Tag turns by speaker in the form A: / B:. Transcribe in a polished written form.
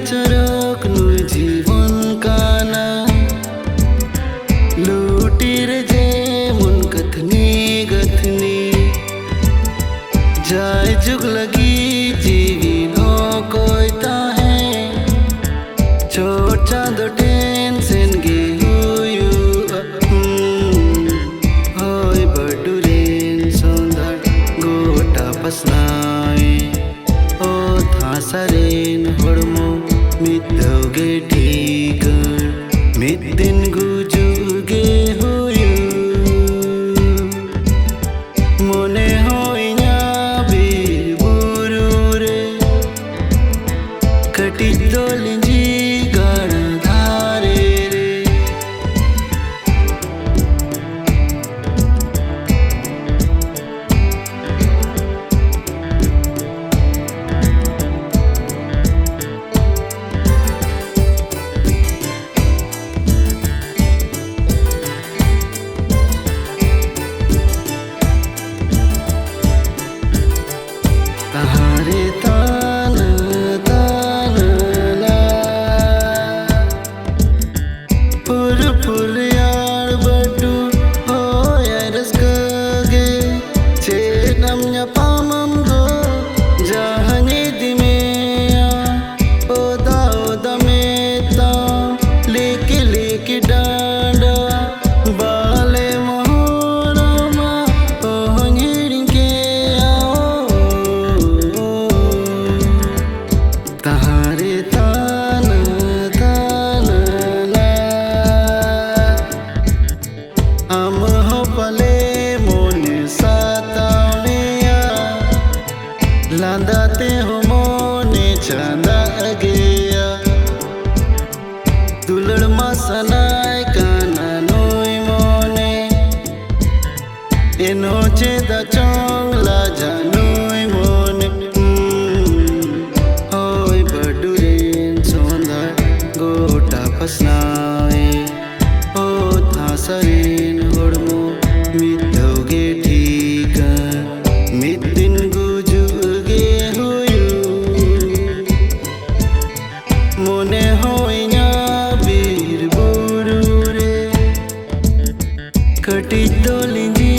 A: चरक नुई जीवन काना लूटीर जे मुन कथनी गथनी जाय जुग लगी जीवी नो कोई ताहे छोट चांदो टेंशन गे हुयु होय बडुरेन सोंदर गोटा पसनाए ओ थासरेन होड़मो मितोगे ठीकर मिदिन गुजुगे हुयु मोने होइया बीर बुरु रे कटी दोलिंजी गाड़ा धारे रे तहारे तान तान ला पुर पुर यार बटू हो Yaris कगे चेनम nya pamam go jahani dimeya oda oda meta liki liki danda bale mohorama ohongirin ke तहारे तान तान ला हम हो पले मोने सातावनिया लांदाते हो मोने चांदा अगेया दुलड़ मसनाय काना नोई मोने एनोचे दा चोंगला जानोई मोने गोटा पसनाए ओ थासरेन होड़मो मितोगे ठीकर मिदिन गुजुगे हुयु मोने होइया बीर बुरु रे कटी दोलिंजी